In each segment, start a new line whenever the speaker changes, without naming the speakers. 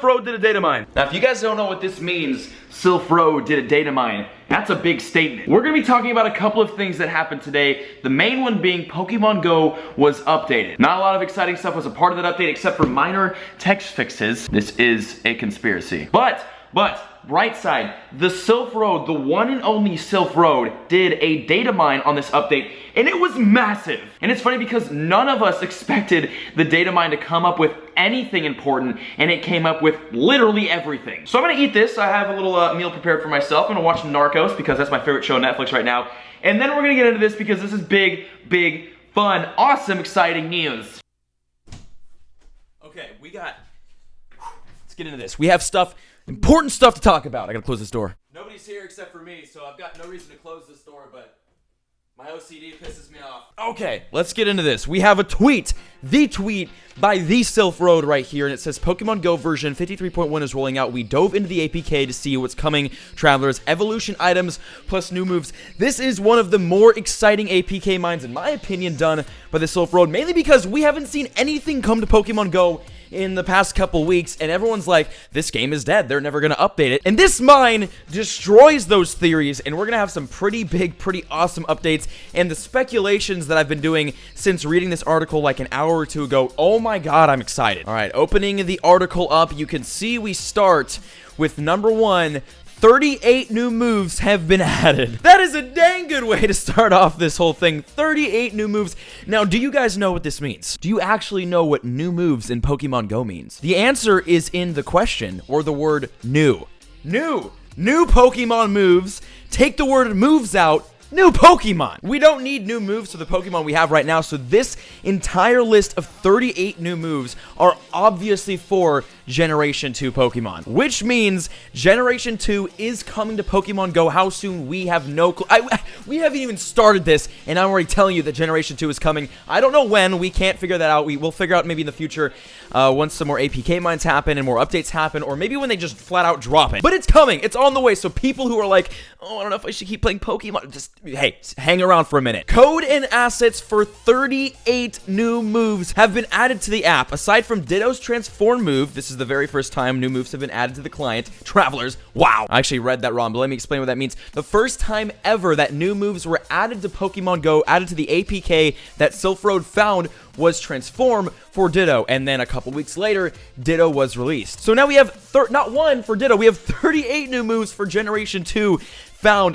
Road did a data mine. Now, if you guys don't know what this means, Silph Road did a data mine, that's a big statement. We're gonna be talking about a couple of things that happened today. The main one being Pokemon Go was updated. Not a lot of exciting stuff was a part of that update except for minor text fixes. This is a conspiracy. But, right side, the Silph Road, the one and only Silph Road, did a data mine on this update, and it was massive. And it's funny because none of us expected the data mine to come up with anything important, and it came up with literally everything. So I'm gonna eat this. I have a little meal prepared for myself. I'm gonna watch Narcos because that's my favorite show on Netflix right now. And then we're gonna get into this because this is big, fun, awesome, exciting news. Okay, let's get into this. We have important stuff to talk about. I gotta close this door. Nobody's here except for me, so I've got no reason to close this door, but my OCD pisses me off. Okay, let's get into this. We have a tweet, the tweet by the Silph Road right here, and it says Pokemon Go version 53.1 is rolling out. We dove into the APK to see what's coming. Travelers, evolution items, plus new moves. This is one of the more exciting APK mines, in my opinion, done by the Silph Road, mainly because we haven't seen anything come to Pokemon Go in the past couple weeks, and everyone's like, this game is dead, they're never gonna update it. And this mine destroys those theories, and we're gonna have some pretty big, pretty awesome updates. And the speculations that I've been doing since reading this article like an hour or two ago, oh my god, I'm excited. All right, opening the article up, you can see we start with number 1, 38 new moves have been added. That is a dang good way to start off this whole thing. 38 new moves. Now, do you guys know what this means? Do you actually know what new moves in Pokemon Go means? The answer is in the question, or the word new. New Pokemon moves. Take the word moves out. New Pokemon. We don't need new moves for the Pokemon we have right now, so this entire list of 38 new moves are obviously for Generation 2 Pokemon, which means Generation 2 is coming to Pokemon Go. How soon? We have no clue. We haven't even started this, and I'm already telling you that Generation 2 is coming. I don't know when. We can't figure that out. We'll figure out maybe in the future once some more APK mines happen and more updates happen, or maybe when they just flat out drop it. But it's coming. It's on the way, so people who are like, oh, I don't know if I should keep playing Pokemon, just, hey, hang around for a minute. Code and assets for 38 new moves have been added to the app. Aside from Ditto's Transform move, this is the very first time new moves have been added to the client. Travelers, wow. I actually read that wrong, but let me explain what that means. The first time ever that new moves were added to Pokemon Go, added to the APK that Silph Road found, was Transform for Ditto, and then a couple weeks later, Ditto was released. So now we have, not one for Ditto, we have 38 new moves for Generation 2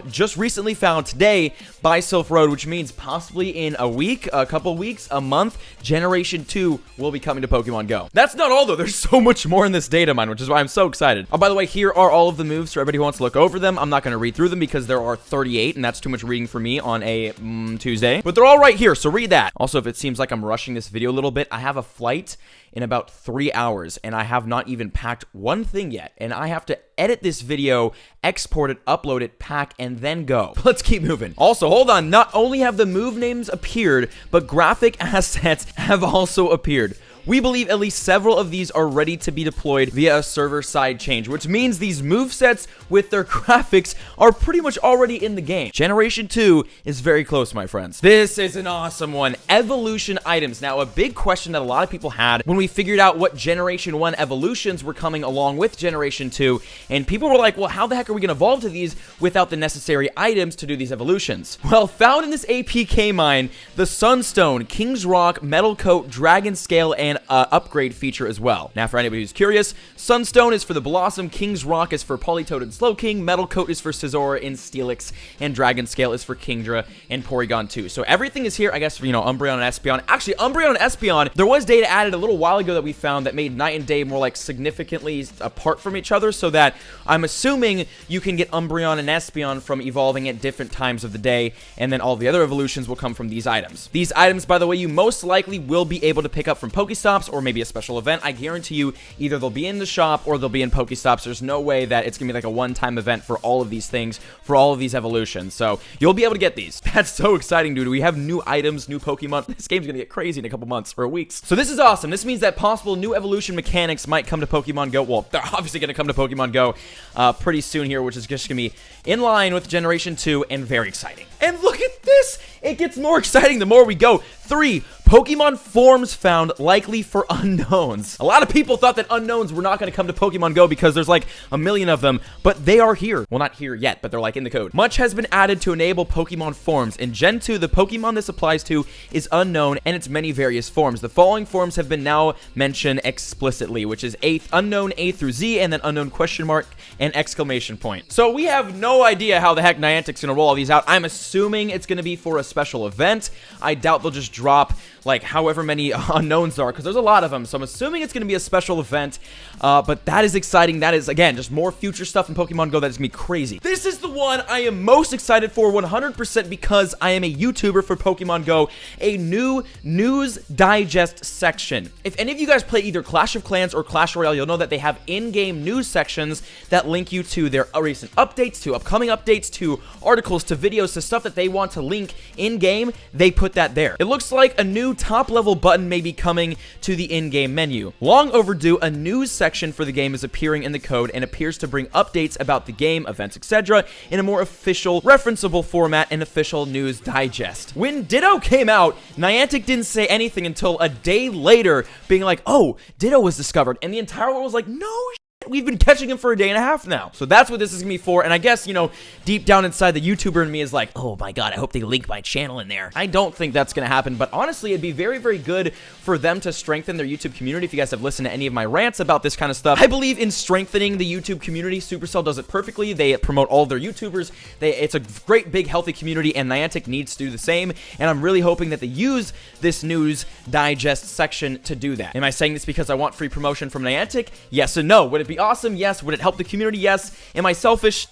just recently found today by Silph Road, which means possibly in a week, a couple weeks, a month, Generation 2 will be coming to Pokemon Go. That's not all though, there's so much more in this data mine, which is why I'm so excited. Oh, by the way, here are all of the moves for everybody who wants to look over them. I'm not going to read through them because there are 38, and that's too much reading for me on a Tuesday. But they're all right here, so read that. Also, if it seems like I'm rushing this video a little bit, I have a flight in about 3 hours, and I have not even packed one thing yet, and I have to edit this video, export it, upload it, pack, and then go. Let's keep moving. Also, hold on, not only have the move names appeared, but graphic assets have also appeared. We believe at least several of these are ready to be deployed via a server-side change, which means these movesets with their graphics are pretty much already in the game. Generation 2 is very close, my friends. This is an awesome one. Evolution items. Now, a big question that a lot of people had when we figured out what Generation 1 evolutions were coming along with Generation 2, and people were like, well, how the heck are we going to evolve to these without the necessary items to do these evolutions? Well, found in this APK mine, the Sunstone, King's Rock, Metal Coat, Dragon Scale, and upgrade feature as well. Now, for anybody who's curious, Sunstone is for the Blossom, King's Rock is for Politoed and Slowking, Metal Coat is for Scizor and Steelix, and Dragon Scale is for Kingdra and Porygon 2. So everything is here, I guess, for, you know, Umbreon and Espeon. Actually, Umbreon and Espeon, there was data added a little while ago that we found that made Night and Day more, like, significantly apart from each other, so that I'm assuming you can get Umbreon and Espeon from evolving at different times of the day, and then all the other evolutions will come from these items. These items, by the way, you most likely will be able to pick up from Pokestops or maybe a special event. I guarantee you either they'll be in the shop or they'll be in Pokestops. There's no way that it's gonna be like a one-time event for all of these things, for all of these evolutions. So you'll be able to get these. That's so exciting, dude. We have new items, new Pokemon. This game's gonna get crazy in a couple months or weeks. So this is awesome. This means that possible new evolution mechanics might come to Pokemon Go. Well, they're obviously gonna come to Pokemon Go pretty soon here, which is just gonna be in line with Generation 2 and very exciting. And look at this! It gets more exciting the more we go. 3, Pokemon forms found likely for unknowns. A lot of people thought that unknowns were not going to come to Pokemon Go because there's like a million of them, but they are here. Well, not here yet, but they're like in the code. Much has been added to enable Pokemon forms. In Gen 2, the Pokemon this applies to is unknown and its many various forms. The following forms have been now mentioned explicitly, which is unknown A through Z, and then unknown question mark and exclamation point. So we have no idea how the heck Niantic's going to roll all these out. I'm assuming it's going to be for a special event. I doubt they'll just drop like however many unknowns there are, because there's a lot of them. So I'm assuming it's going to be a special event, but that is exciting. That is, again, just more future stuff in Pokemon Go that is going to be crazy. This is the one I am most excited for 100% because I am a YouTuber for Pokemon Go, a new news digest section. If any of you guys play either Clash of Clans or Clash Royale, you'll know that they have in-game news sections that link you to their recent updates, to upcoming updates, to articles, to videos, to stuff that they want to link in-game. They put that there. It looks like a new top-level button may be coming to the in-game menu. Long overdue, a news section for the game is appearing in the code and appears to bring updates about the game, events, etc. in a more official, referenceable format and official news digest. When Ditto came out, Niantic didn't say anything until a day later, being like, oh, Ditto was discovered, and the entire world was like, no shit. We've been catching him for a day and a half now. So that's what this is going to be for. And I guess, you know, deep down inside, the YouTuber in me is like, oh my god, I hope they link my channel in there. I don't think that's going to happen. But honestly, it'd be very, very good for them to strengthen their YouTube community. If you guys have listened to any of my rants about this kind of stuff, I believe in strengthening the YouTube community. Supercell does it perfectly. They promote all of their YouTubers. It's a great, big, healthy community, and Niantic needs to do the same. And I'm really hoping that they use this news digest section to do that. Am I saying this because I want free promotion from Niantic? Yes and no. Would it be awesome? Yes. Would it help the community? Yes. Am I selfish?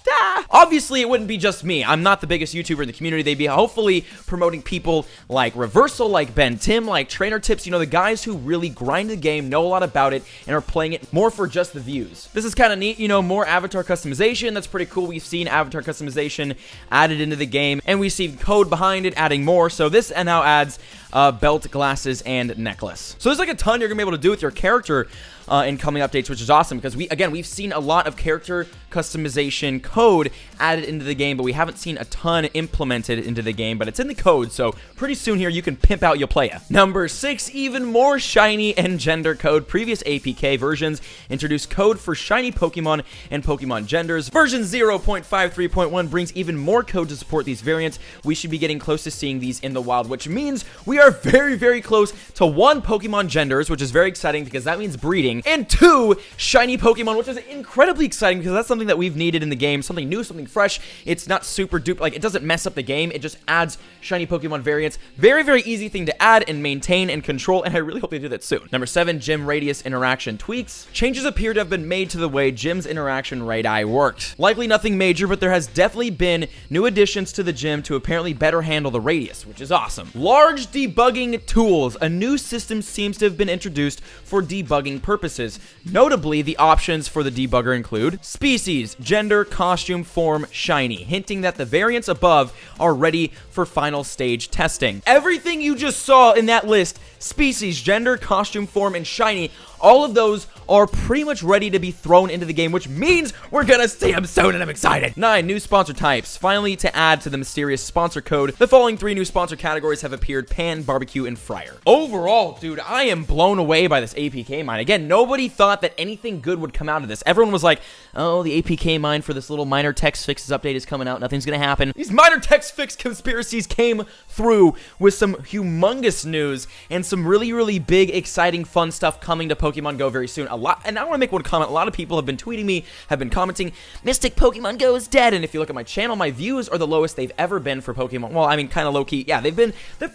Obviously, it wouldn't be just me. I'm not the biggest YouTuber in the community. They'd be hopefully promoting people like Reversal, like Ben Tim, like Trainer Tips, you know, the guys who really grind the game, know a lot about it, and are playing it more for just the views. This is kind of neat, you know, more avatar customization. That's pretty cool. We've seen avatar customization added into the game, and we see code behind it adding more. So this now adds belt, glasses, and necklace. So there's like a ton you're gonna be able to do with your character in coming updates, which is awesome because we've seen a lot of character customization code added into the game, but we haven't seen a ton implemented into the game, but it's in the code, so pretty soon here you can pimp out your playa. Number 6, even more shiny and gender code. Previous APK versions introduced code for shiny Pokemon and Pokemon genders. Version 0.53.1 brings even more code to support these variants. We should be getting close to seeing these in the wild, which means we are very, very close to 1, Pokemon genders, which is very exciting because that means breeding, and 2, shiny Pokemon, which is incredibly exciting because that's something that we've needed in the game, something new, something fresh. It's not super duper, like, it doesn't mess up the game, it just adds shiny Pokemon variants. Very, very easy thing to add and maintain and control, and I really hope they do that soon. Number 7, gym radius interaction tweaks. Changes appear to have been made to the way gym's interaction radii worked. Likely nothing major, but there has definitely been new additions to the gym to apparently better handle the radius, which is awesome. Large debugging tools. A new system seems to have been introduced for debugging purposes. Notably, the options for the debugger include species, gender, costume, form, shiny, hinting that the variants above are ready for final stage testing. Everything you just saw in that list, species, gender, costume, form, and shiny, all of those are pretty much ready to be thrown into the game, which means we're gonna see them soon, and I'm excited. 9, new sponsor types. Finally, to add to the mysterious sponsor code, the following 3 new sponsor categories have appeared: Pan, Barbecue, and Fryer. Overall, dude, I am blown away by this APK mine. Again, nobody thought that anything good would come out of this. Everyone was like, oh, the APK mine for this little minor text fixes update is coming out. Nothing's gonna happen. These minor text fix conspiracies came through with some humongous news and some really, really big, exciting, fun stuff coming to Pokemon Go very soon. A lot, and I want to make one comment. A lot of people have been tweeting me, have been commenting, Mystic Pokemon Go is dead. And if you look at my channel, my views are the lowest they've ever been for Pokemon. Well, I mean, kind of low key. Yeah,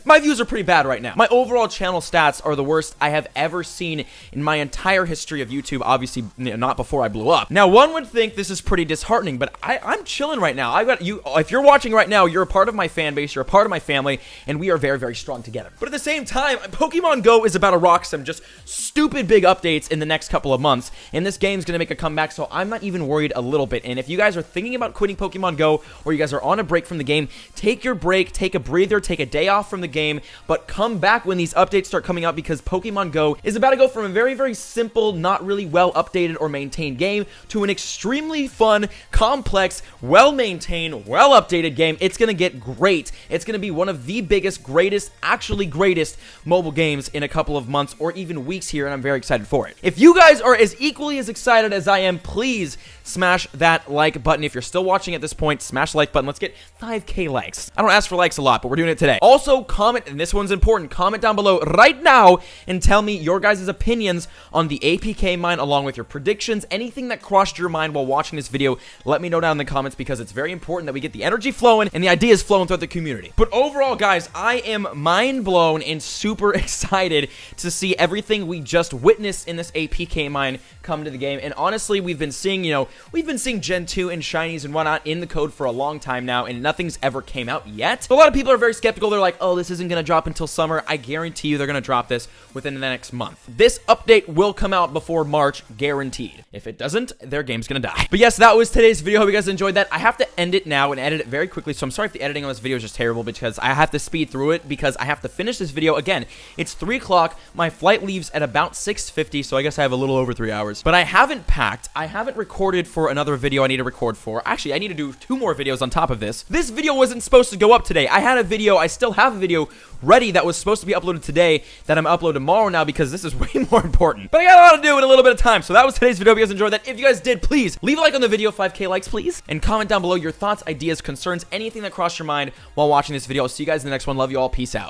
my views are pretty bad right now. My overall channel stats are the worst I have ever seen in my entire history of YouTube. Obviously, not before I blew up. Now, one would think this is pretty disheartening, but I'm chilling right now. I've got you. If you're watching right now, you're a part of my fan base, you're a part of my family, and we are very, very strong together. But at the same time, Pokemon Go is about to rock some just stupid big updates in the next couple of months, and this game's gonna make a comeback, so I'm not even worried a little bit. And if you guys are thinking about quitting Pokemon Go, or you guys are on a break from the game, take your break, take a breather, take a day off from the game, but come back when these updates start coming out, because Pokemon Go is about to go from a very, very simple, not really well updated or maintained game to an extremely fun, complex, well-maintained, well-updated game. It's gonna get great. It's gonna be one of the biggest, greatest, actually greatest mobile games in a couple of months or even weeks here, and I'm very excited for it. If you guys are as equally as excited as I am, please smash that like button. If you're still watching at this point, smash the like button. Let's get 5K likes. I don't ask for likes a lot, but we're doing it today. Also, comment, and this one's important, comment down below right now and tell me your guys' opinions on the APK mine, along with your predictions, anything that crossed your mind while watching this video. Let me know down in the comments, because it's very important that we get the energy flowing and the ideas flowing throughout the community. But overall, guys, I am mind blown and super excited to see everything we just witnessed in this APK mine come to the game. And honestly, we've been seeing, we've been seeing Gen 2 and Shinies and whatnot in the code for a long time now, and nothing's ever came out yet. So a lot of people are very skeptical. They're like, oh, this isn't going to drop until summer. I guarantee you they're going to drop this within the next month. This update will come out before March, guaranteed. If it doesn't, their game's going to die. But yes, that was today's video. Hope you guys enjoyed that. I have to end it now and edit it very quickly, so I'm sorry if the editing on this video is just terrible, because I have to speed through it, because I have to finish this video. Again, it's 3 o'clock. My flight leaves at about 6:50, so I guess I have a little over 3 hours. But I haven't packed. I haven't recorded for another video I need to record for. Actually, I need to do 2 more videos on top of this. This video wasn't supposed to go up today. I had a video, I still have a video ready that was supposed to be uploaded today that I'm uploading tomorrow now, because this is way more important. But I got a lot to do in a little bit of time, so that was today's video. If you guys enjoyed that, if you guys did, please leave a like on the video, 5K likes, please, and comment down below your thoughts, ideas, concerns, anything that crossed your mind while watching this video. I'll see you guys in the next one. Love you all. Peace out.